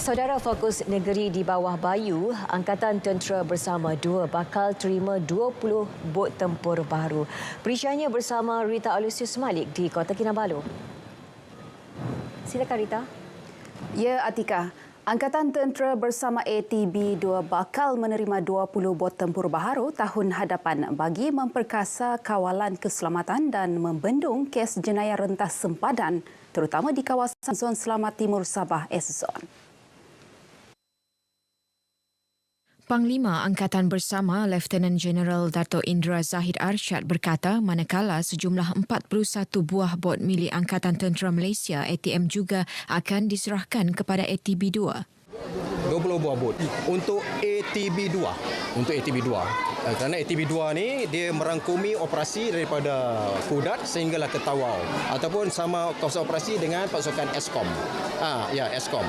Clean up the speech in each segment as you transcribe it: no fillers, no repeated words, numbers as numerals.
Saudara, Fokus Negeri di bawah Bayu, Angkatan Tentera Bersama 2 bakal terima 20 bot tempur baru. Perinciannya bersama Rita Alusius Malik di Kota Kinabalu. Silakan Rita. Ya, Atika. Angkatan Tentera Bersama ATB 2 bakal menerima 20 bot tempur baharu tahun hadapan bagi memperkasa kawalan keselamatan dan membendung kes jenayah rentas sempadan, terutama di kawasan Zon Selamat Timur Sabah S-Zone. Panglima Angkatan Bersama Lieutenant General Dato' Indra Zahid Arsyad berkata manakala sejumlah 41 buah bot milik Angkatan Tentera Malaysia ATM juga akan diserahkan kepada ATB 2. 20 buah bot untuk ATB 2. Kerana ATB 2 ni dia merangkumi operasi daripada Kudat sehinggalah ke Tawau ataupun sama kawasan operasi dengan pasukan Eskom. Eskom.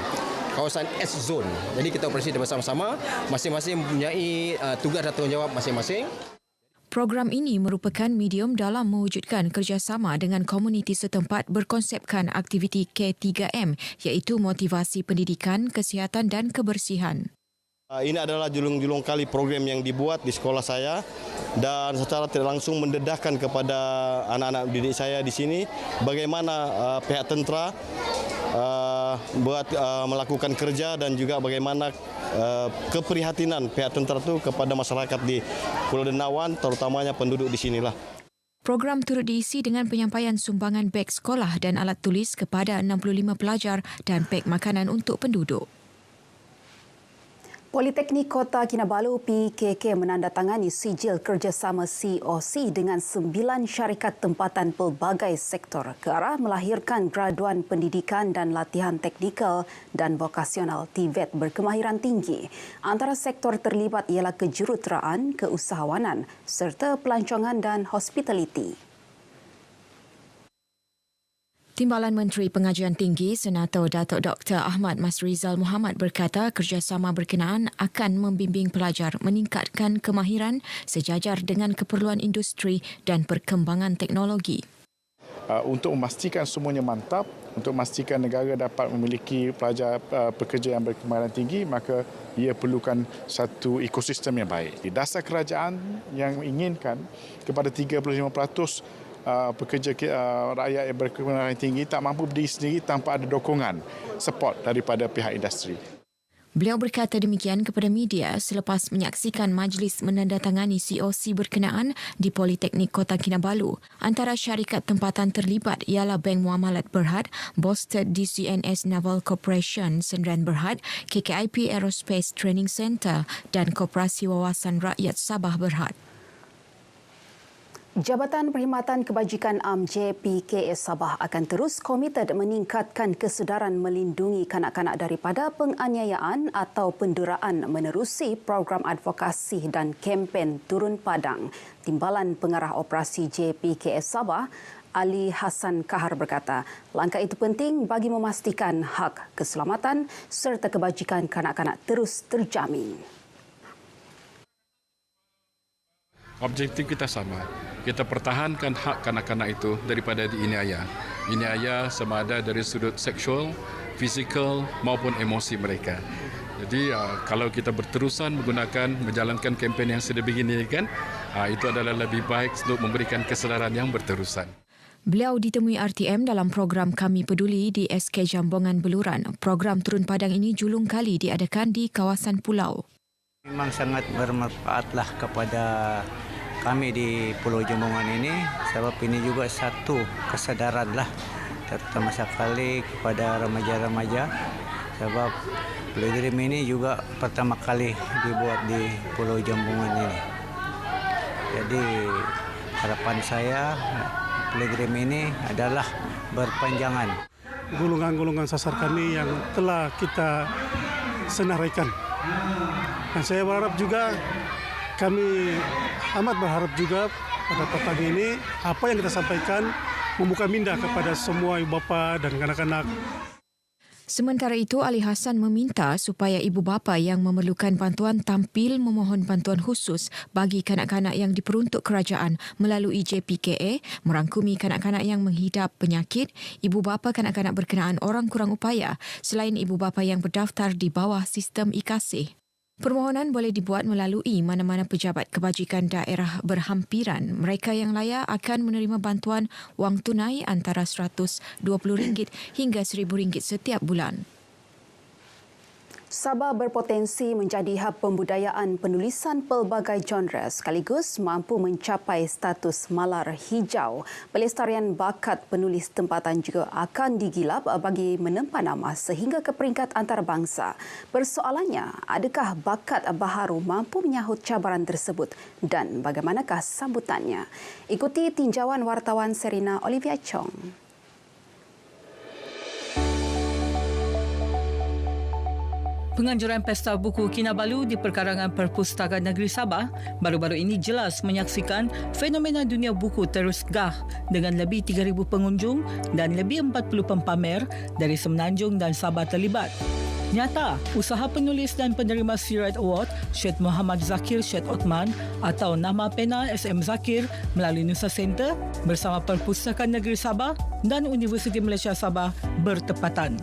Kawasan S-Zone. Jadi kita operasi bersama-sama, masing-masing mempunyai tugas dan tanggungjawab masing-masing. Program ini merupakan medium dalam mewujudkan kerjasama dengan komuniti setempat berkonsepkan aktiviti K3M iaitu motivasi pendidikan, kesihatan dan kebersihan. Ini adalah julung-julung kali program yang dibuat di sekolah saya dan secara tidak langsung mendedahkan kepada anak-anak didik saya di sini bagaimana pihak tentera melakukan kerja dan juga bagaimana keprihatinan pihak tentera itu kepada masyarakat di Pulau Denawan, terutamanya penduduk di sinilah. Program turut diisi dengan penyampaian sumbangan beg sekolah dan alat tulis kepada 65 pelajar dan beg makanan untuk penduduk. Politeknik Kota Kinabalu PKK menandatangani sijil kerjasama COC dengan 9 syarikat tempatan pelbagai sektor ke arah melahirkan graduan pendidikan dan latihan teknikal dan vokasional TVET berkemahiran tinggi. Antara sektor terlibat ialah kejuruteraan, keusahawanan serta pelancongan dan hospitality. Timbalan Menteri Pengajian Tinggi Senator Datuk Dr. Ahmad Masrizal Muhammad berkata kerjasama berkenaan akan membimbing pelajar meningkatkan kemahiran sejajar dengan keperluan industri dan perkembangan teknologi. Untuk memastikan semuanya mantap, untuk memastikan negara dapat memiliki pelajar pekerja yang berkemahiran tinggi, maka ia perlukan satu ekosistem yang baik. Di dasar kerajaan yang menginginkan kepada 35% pekerja rakyat yang berkemahiran tinggi tak mampu berdiri sendiri tanpa ada dokongan, support daripada pihak industri. Beliau berkata demikian kepada media selepas menyaksikan majlis menandatangani COC berkenaan di Politeknik Kota Kinabalu. Antara syarikat tempatan terlibat ialah Bank Muamalat Berhad, Boston DCNS Naval Corporation Sendirian Berhad, KKIP Aerospace Training Center dan Koperasi Wawasan Rakyat Sabah Berhad. Jabatan Perkhidmatan Kebajikan JPKS Sabah akan terus komited meningkatkan kesedaran melindungi kanak-kanak daripada penganiayaan atau penderaan menerusi program advokasi dan kempen turun padang. Timbalan Pengarah Operasi JPKS Sabah, Ali Hassan Kahar berkata, langkah itu penting bagi memastikan hak keselamatan serta kebajikan kanak-kanak terus terjamin. Objektif kita sama. Kita pertahankan hak kanak-kanak itu daripada dianiaya. Dianiaya sama ada dari sudut seksual, fizikal maupun emosi mereka. Jadi kalau kita berterusan menjalankan kempen yang sudah begini kan, itu adalah lebih baik untuk memberikan kesedaran yang berterusan. Beliau ditemui RTM dalam program Kami Peduli di SK Jambongan Beluran. Program turun padang ini julung kali diadakan di kawasan pulau. Memang sangat bermanfaatlah kepada kami di Pulau Jambongan ini sebab ini juga satu kesadaranlah terutama sekali kepada remaja-remaja sebab program ini juga pertama kali dibuat di Pulau Jambongan ini. Jadi harapan saya program ini adalah berpanjangan. Golongan-golongan sasar kami yang telah kita senaraikan. Dan saya berharap juga, kami amat berharap juga pada petang ini apa yang kita sampaikan membuka minda kepada semua ibu bapa dan anak-anak. Sementara itu, Ali Hassan meminta supaya ibu bapa yang memerlukan bantuan tampil memohon bantuan khusus bagi kanak-kanak yang diperuntuk kerajaan melalui JPKA, merangkumi kanak-kanak yang menghidap penyakit, ibu bapa kanak-kanak berkenaan orang kurang upaya selain ibu bapa yang berdaftar di bawah sistem iKasih. Permohonan boleh dibuat melalui mana-mana pejabat kebajikan daerah berhampiran. Mereka yang layak akan menerima bantuan wang tunai antara RM120 hingga RM1,000 setiap bulan. Sabah berpotensi menjadi hub pembudayaan penulisan pelbagai genre sekaligus mampu mencapai status malar hijau. Pelestarian bakat penulis tempatan juga akan digilap bagi menempa nama sehingga ke peringkat antarabangsa. Persoalannya, adakah bakat baharu mampu menyahut cabaran tersebut dan bagaimanakah sambutannya? Ikuti tinjauan wartawan Serina Olivia Chong. Penganjuran Pesta Buku Kinabalu di Perkarangan Perpustakaan Negeri Sabah baru-baru ini jelas menyaksikan fenomena dunia buku terus gah dengan lebih 3,000 pengunjung dan lebih 40 pempamer dari Semenanjung dan Sabah terlibat. Nyata, usaha penulis dan penerima Sirat Award Syed Muhammad Zakir Syed Othman atau nama pena SM Zakir melalui Nusa Center bersama Perpustakaan Negeri Sabah dan Universiti Malaysia Sabah bertepatan.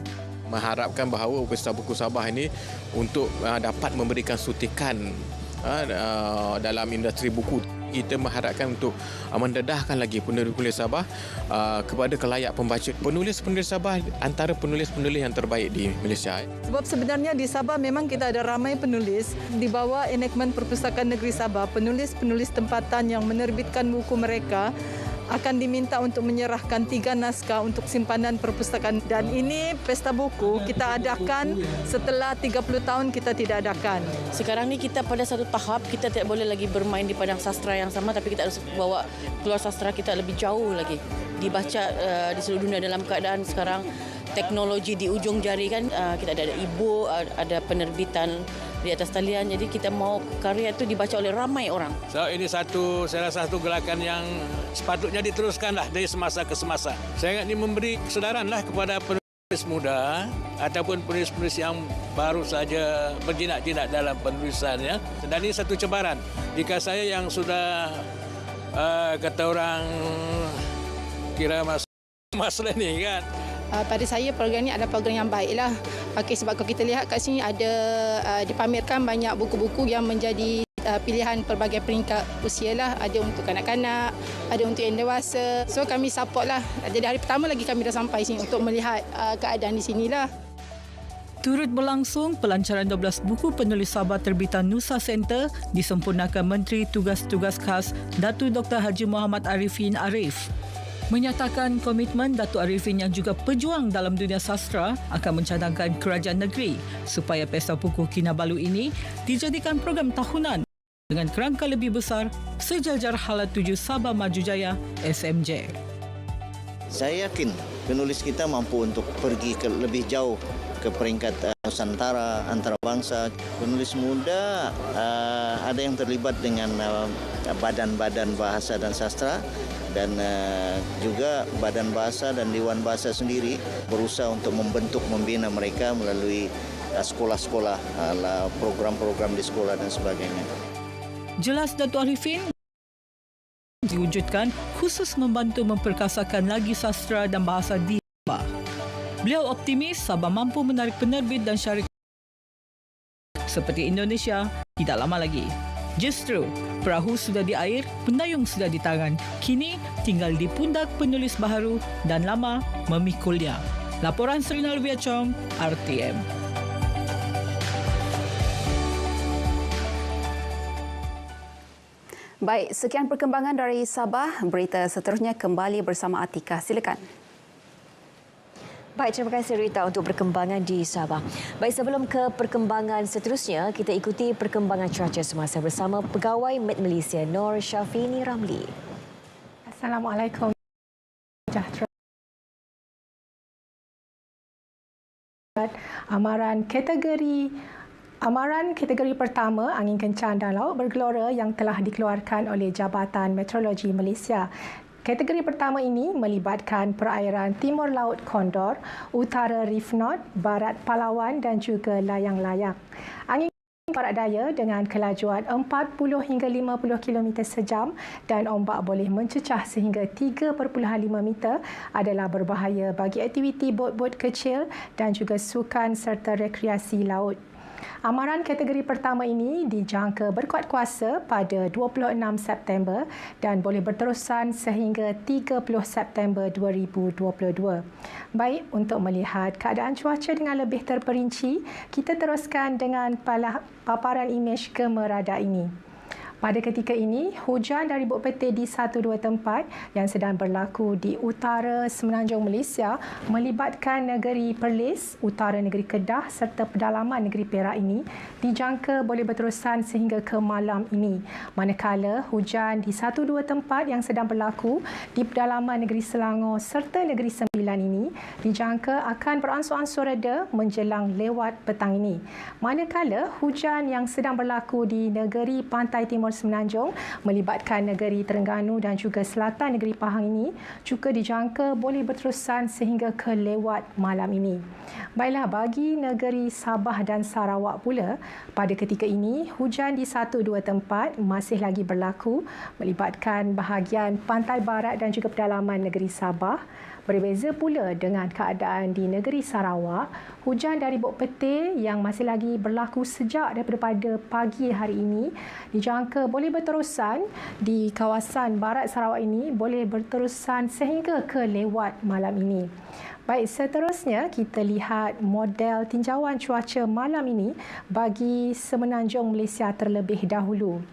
Mengharapkan bahawa Pesta Buku Sabah ini untuk dapat memberikan suntikan dalam industri buku. Kita mengharapkan untuk mendedahkan lagi penulis-penulis Sabah kepada kelayak pembaca. Penulis-penulis Sabah antara penulis-penulis yang terbaik di Malaysia. Sebab sebenarnya di Sabah memang kita ada ramai penulis. Di bawah enakmen Perpustakaan Negeri Sabah, penulis-penulis tempatan yang menerbitkan buku mereka akan diminta untuk menyerahkan 3 naskah untuk simpanan perpustakaan. Dan ini Pesta Buku kita adakan setelah 30 tahun kita tidak adakan. Sekarang ni kita pada satu tahap, kita tidak boleh lagi bermain di padang sastra yang sama, tapi kita harus bawa keluar sastra kita lebih jauh lagi. Dibaca di seluruh dunia dalam keadaan sekarang teknologi di ujung jari kan. Kita ada e-book, ada penerbitan di atas talian. Jadi kita mau karya itu dibaca oleh ramai orang. So ini salah satu gerakan yang sepatutnya diteruskanlah dari semasa ke semasa. Saya ingin memberi kesedaranlah kepada penulis muda ataupun penulis-penulis yang baru saja berjinak-jinak dalam penulisannya. Dan ini satu cabaran. Jika saya yang sudah kata orang kira masalah ni kan. Pada saya program ini adalah program yang baiklah. Sebab kalau kita lihat kat sini ada dipamerkan banyak buku-buku yang menjadi pilihan pelbagai peringkat usia lah. Ada untuk kanak-kanak, ada untuk yang dewasa. So kami support lah. Jadi hari pertama lagi kami dah sampai sini untuk melihat keadaan di sinilah. Turut berlangsung pelancaran 12 buku penulis Sabah terbitan Nusa Center disempurnakan Menteri Tugas-Tugas Khas Datuk Dr. Haji Muhammad Arifin Arif. Menyatakan komitmen Datuk Arifin yang juga pejuang dalam dunia sastra akan mencadangkan kerajaan negeri supaya Pesta Buku Kinabalu ini dijadikan program tahunan dengan kerangka lebih besar sejajar Hala 7 Sabah Maju Jaya SMJ. Saya yakin penulis kita mampu untuk pergi ke lebih jauh ke peringkat Nusantara, antarabangsa. Penulis muda ada yang terlibat dengan badan-badan bahasa dan sastra. Dan juga Badan Bahasa dan Dewan Bahasa sendiri berusaha untuk membentuk, membina mereka melalui sekolah-sekolah, program-program di sekolah dan sebagainya. Jelas Datuk Arifin diwujudkan khusus membantu memperkasakan lagi sastra dan bahasa di Sabah. Beliau optimis Sabah mampu menarik penerbit dan syarikat seperti Indonesia tidak lama lagi. Justru, perahu sudah di air, pendayung sudah di tangan. Kini tinggal di pundak penulis baharu dan lama memikulnya. Laporan Serina Olivia Chong, RTM. Baik, sekian perkembangan dari Sabah. Berita seterusnya kembali bersama Atika. Silakan. Baik, terima kasih Rita untuk perkembangan di Sabah. Baik, sebelum ke perkembangan seterusnya, kita ikuti perkembangan cuaca semasa bersama Pegawai Met Malaysia Nur Syafini Ramli. Assalamualaikum. Amaran kategori pertama angin kencang dan laut bergelora yang telah dikeluarkan oleh Jabatan Meteorologi Malaysia. Kategori pertama ini melibatkan perairan Timur Laut Kondor, utara Reef North, barat Palawan dan juga layang-layang. Angin barat daya dengan kelajuan 40 hingga 50 km sejam dan ombak boleh mencecah sehingga 3.5 meter adalah berbahaya bagi aktiviti bot-bot kecil dan juga sukan serta rekreasi laut. Amaran kategori pertama ini dijangka berkuat kuasa pada 26 September dan boleh berterusan sehingga 30 September 2022. Baik, untuk melihat keadaan cuaca dengan lebih terperinci, kita teruskan dengan paparan imej kemerada ini. Pada ketika ini, hujan dari buk petir di 1-2 tempat yang sedang berlaku di utara semenanjung Malaysia melibatkan negeri Perlis, utara negeri Kedah serta pedalaman negeri Perak ini dijangka boleh berterusan sehingga ke malam ini. Manakala hujan di 1-2 tempat yang sedang berlaku di pedalaman negeri Selangor serta negeri Sembilan ini dijangka akan beransur-ansur reda menjelang lewat petang ini. Manakala hujan yang sedang berlaku di negeri Pantai Timur Semenanjung melibatkan negeri Terengganu dan juga selatan negeri Pahang ini juga dijangka boleh berterusan sehingga ke lewat malam ini. Baiklah, bagi negeri Sabah dan Sarawak pula, pada ketika ini hujan di 1-2 tempat masih lagi berlaku melibatkan bahagian pantai barat dan juga pedalaman negeri Sabah. Berbeza pula dengan keadaan di negeri Sarawak, hujan dari buk petir yang masih lagi berlaku sejak daripada pagi hari ini dijangka boleh berterusan di kawasan barat Sarawak ini, boleh berterusan sehingga ke lewat malam ini. Baik, seterusnya kita lihat model tinjauan cuaca malam ini bagi semenanjung Malaysia terlebih dahulu.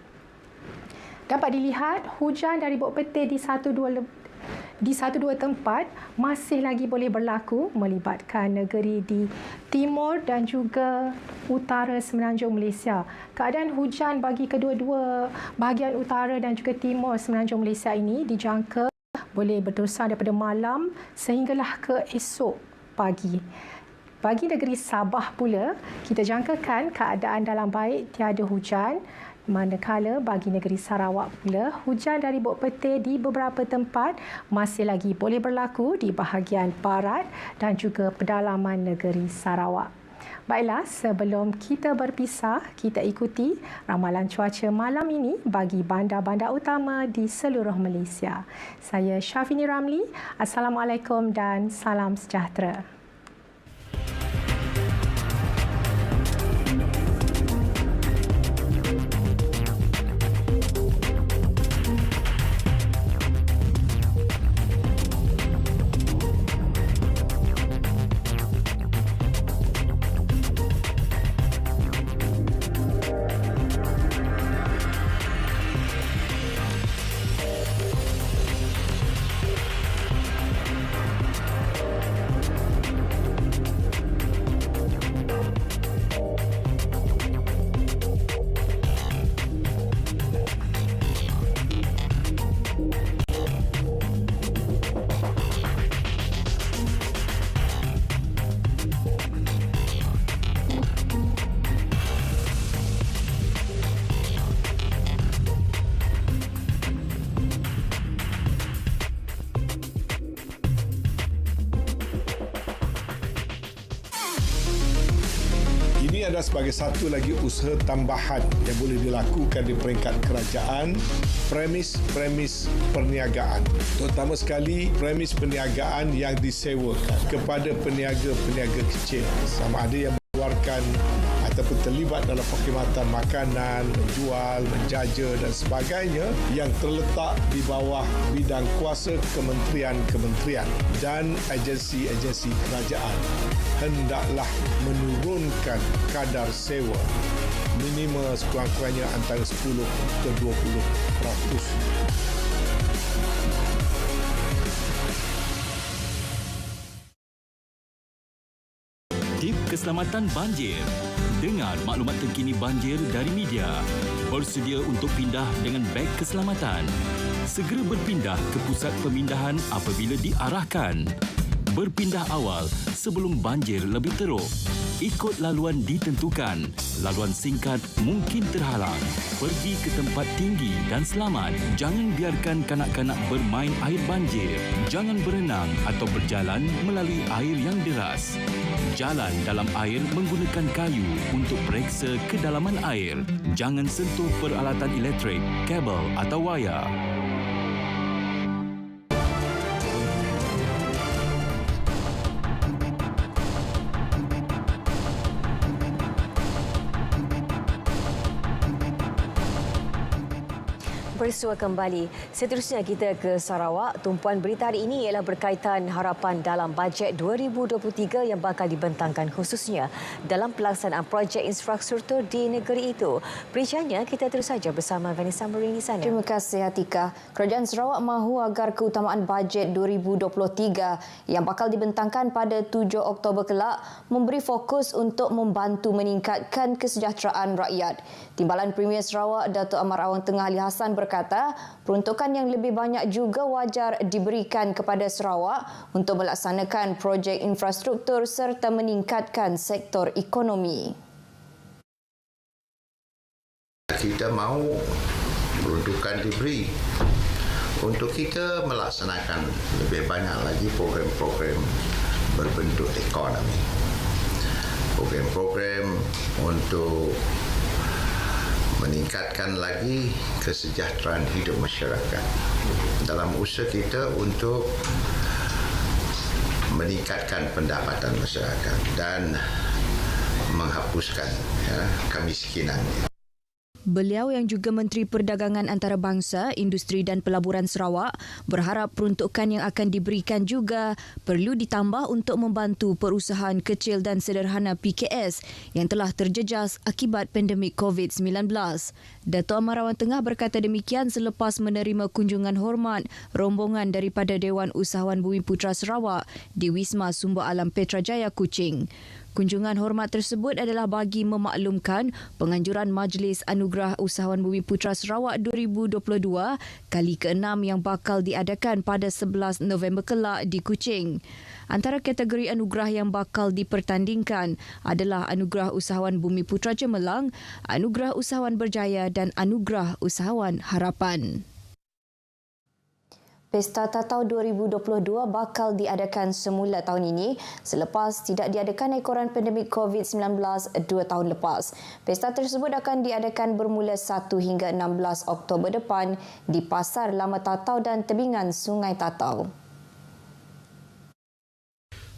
Dapat dilihat hujan dari buk petir di 1-2 tempat masih lagi boleh berlaku melibatkan negeri di timur dan juga utara semenanjung Malaysia. Keadaan hujan bagi kedua-dua bahagian utara dan juga timur semenanjung Malaysia ini dijangka boleh berterusan daripada malam sehinggalah ke esok pagi. Bagi negeri Sabah pula, kita jangkakan keadaan dalam baik, tiada hujan. Manakala bagi negeri Sarawak pula, hujan dari buk petir di beberapa tempat masih lagi boleh berlaku di bahagian barat dan juga pedalaman negeri Sarawak. Baiklah, sebelum kita berpisah, kita ikuti ramalan cuaca malam ini bagi bandar-bandar utama di seluruh Malaysia. Saya Syafini Ramli. Assalamualaikum dan salam sejahtera. Ini adalah sebagai satu lagi usaha tambahan yang boleh dilakukan di peringkat kerajaan, premis perniagaan. Terutama sekali premis perniagaan yang disewakan kepada peniaga-peniaga kecil. Sama ada yang mengeluarkan ataupun terlibat dalam perkhidmatan makanan, menjual, menjaja dan sebagainya yang terletak di bawah bidang kuasa kementerian-kementerian dan agensi-agensi kerajaan hendaklah menurunkan kadar sewa minimal sekurang-kurangnya antara 10 ke 20%. Tip keselamatan banjir. Dengar maklumat terkini banjir dari media. Bersedia untuk pindah dengan beg keselamatan. Segera berpindah ke pusat pemindahan apabila diarahkan. Berpindah awal sebelum banjir lebih teruk. Ikut laluan ditentukan. Laluan singkat mungkin terhalang. Pergi ke tempat tinggi dan selamat. Jangan biarkan kanak-kanak bermain air banjir. Jangan berenang atau berjalan melalui air yang deras. Jalan dalam air menggunakan kayu untuk periksa kedalaman air. Jangan sentuh peralatan elektrik, kabel atau wayar. Bersua kembali. Seterusnya kita ke Sarawak. Tumpuan berita hari ini ialah berkaitan harapan dalam bajet 2023 yang bakal dibentangkan khususnya dalam pelaksanaan projek infrastruktur di negeri itu. Perinciannya kita terus saja bersama Vanessa Mering di sana. Terima kasih Atika. Kerajaan Sarawak mahu agar keutamaan bajet 2023 yang bakal dibentangkan pada 7 Oktober kelak memberi fokus untuk membantu meningkatkan kesejahteraan rakyat. Timbalan Premier Sarawak Datuk Amar Awang Tengah Ali Hassan berkata, peruntukan yang lebih banyak juga wajar diberikan kepada Sarawak untuk melaksanakan projek infrastruktur serta meningkatkan sektor ekonomi. Kita mahu peruntukan diberi untuk kita melaksanakan lebih banyak lagi program-program berbentuk ekonomi. Program-program untuk meningkatkan lagi kesejahteraan hidup masyarakat dalam usaha kita untuk meningkatkan pendapatan masyarakat dan menghapuskan kemiskinan. Beliau yang juga Menteri Perdagangan Antarabangsa, Industri dan Pelaburan Sarawak berharap peruntukan yang akan diberikan juga perlu ditambah untuk membantu perusahaan kecil dan sederhana PKS yang telah terjejas akibat pandemik COVID-19. Datuk Amar Awang Tengah berkata demikian selepas menerima kunjungan hormat rombongan daripada Dewan Usahawan Bumiputra Sarawak di Wisma Sumber Alam Petrajaya, Kuching. Kunjungan hormat tersebut adalah bagi memaklumkan penganjuran Majlis Anugerah Usahawan Bumiputra Sarawak 2022 kali ke-6 yang bakal diadakan pada 11 November kelak di Kuching. Antara kategori anugerah yang bakal dipertandingkan adalah Anugerah Usahawan Bumiputra Cemerlang, Anugerah Usahawan Berjaya dan Anugerah Usahawan Harapan. Pesta Tatau 2022 bakal diadakan semula tahun ini selepas tidak diadakan ekoran pandemik COVID-19 2 tahun lepas. Pesta tersebut akan diadakan bermula 1 hingga 16 Oktober depan di Pasar Lama Tatau dan tebingan Sungai Tatau.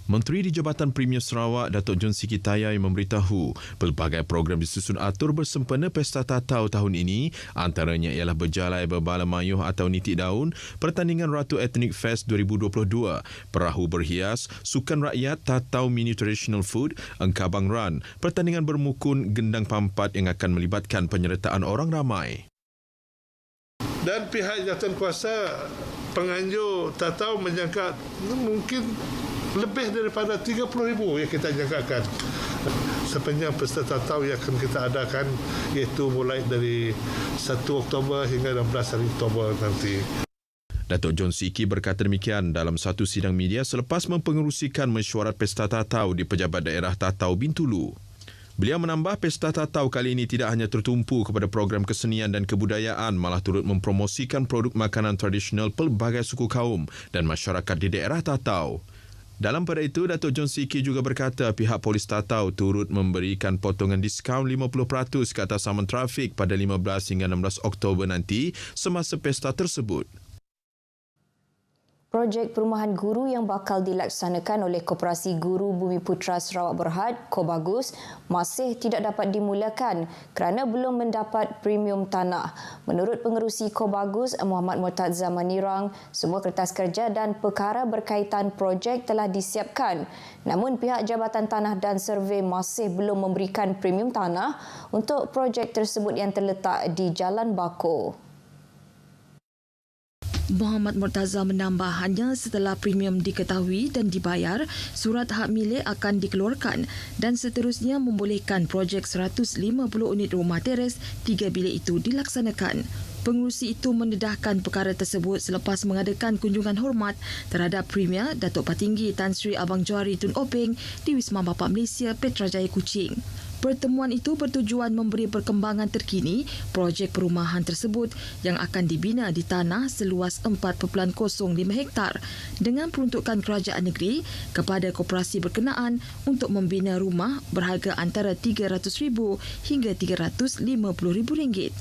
Menteri di Jabatan Premier Sarawak, Datuk John Siki Tayai memberitahu pelbagai program disusun atur bersempena Pesta Tatau tahun ini, antaranya ialah berjalai berbala mayuh atau nitik daun, pertandingan Ratu Ethnic Fest 2022, perahu berhias, sukan rakyat, Tatau Mini Traditional Food, Engkabang Run, pertandingan bermukun, gendang pampat yang akan melibatkan penyertaan orang ramai. Dan pihak jawatankuasa penganjur Tatau menjangka mungkin lebih daripada 30,000 yang kita jangkakan sepanjang Pesta Tatau yang akan kita adakan, iaitu mulai dari 1 Oktober hingga 16 Oktober nanti. Datuk John Siki berkata demikian dalam satu sidang media selepas mempengerusikan mesyuarat Pesta Tatau di Pejabat Daerah Tatau Bintulu. Beliau menambah Pesta Tatau kali ini tidak hanya tertumpu kepada program kesenian dan kebudayaan, malah turut mempromosikan produk makanan tradisional pelbagai suku kaum dan masyarakat di daerah Tatau. Dalam pada itu, Datuk John Siki juga berkata pihak Polis Tatau turut memberikan potongan diskaun 50% ke atas saman trafik pada 15 hingga 16 Oktober nanti semasa pesta tersebut. Projek perumahan guru yang bakal dilaksanakan oleh Koperasi Guru Bumiputra Sarawak Berhad, Kobagus, masih tidak dapat dimulakan kerana belum mendapat premium tanah. Menurut pengerusi Kobagus, Muhammad Murtadza Manirang, semua kertas kerja dan perkara berkaitan projek telah disiapkan. Namun pihak Jabatan Tanah dan Survey masih belum memberikan premium tanah untuk projek tersebut yang terletak di Jalan Bako. Muhammad Murtaza menambah hanya setelah premium diketahui dan dibayar, surat hak milik akan dikeluarkan dan seterusnya membolehkan projek 150 unit rumah teres 3 bilik itu dilaksanakan. Pengerusi itu mendedahkan perkara tersebut selepas mengadakan kunjungan hormat terhadap Premier Datuk Patinggi Tan Sri Abang Johari Tun Openg di Wisma Bapa Malaysia Petrajaya Kuching. Pertemuan itu bertujuan memberi perkembangan terkini projek perumahan tersebut yang akan dibina di tanah seluas 4.05 hektar dengan peruntukan kerajaan negeri kepada koperasi berkenaan untuk membina rumah berharga antara RM300,000 hingga RM350,000.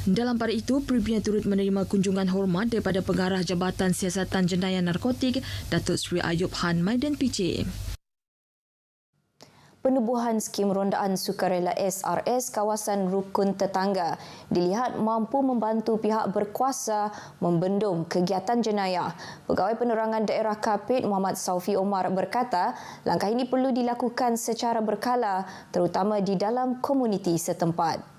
Dalam pada itu, Premier turut menerima kunjungan hormat daripada Pengarah Jabatan Siasatan Jenayah Narkotik Datuk Seri Ayub Han Maidan PJ. Penubuhan skim rondaan sukarela SRS kawasan rukun tetangga dilihat mampu membantu pihak berkuasa membendung kegiatan jenayah. Pegawai Penerangan Daerah Kapit Muhammad Saufi Omar berkata, langkah ini perlu dilakukan secara berkala terutama di dalam komuniti setempat.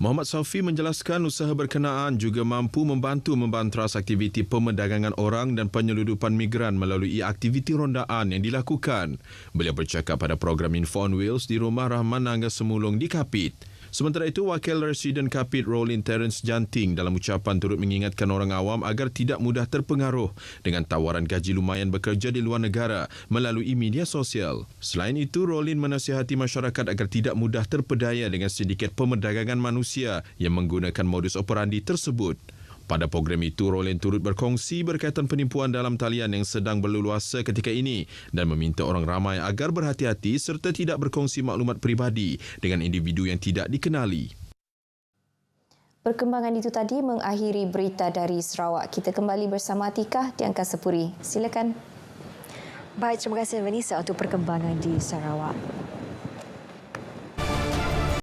Muhammad Saufi menjelaskan usaha berkenaan juga mampu membantu membantras aktiviti pemerdagangan orang dan penyeludupan migran melalui aktiviti rondaan yang dilakukan. Beliau bercakap pada program Info on Wheels di Rumah Rahman Nangga Semulung di Kapit. Sementara itu, Wakil Residen Kapit Rolin Terence Janting dalam ucapan turut mengingatkan orang awam agar tidak mudah terpengaruh dengan tawaran gaji lumayan bekerja di luar negara melalui media sosial. Selain itu, Rolin menasihati masyarakat agar tidak mudah terpedaya dengan sindiket pemerdagangan manusia yang menggunakan modus operandi tersebut. Pada program itu, Rolin turut berkongsi berkaitan penipuan dalam talian yang sedang berleluasa ketika ini dan meminta orang ramai agar berhati-hati serta tidak berkongsi maklumat peribadi dengan individu yang tidak dikenali. Perkembangan itu tadi mengakhiri berita dari Sarawak. Kita kembali bersama Atikah di Angkasa Puri. Silakan. Baik, terima kasih Vanessa untuk perkembangan di Sarawak.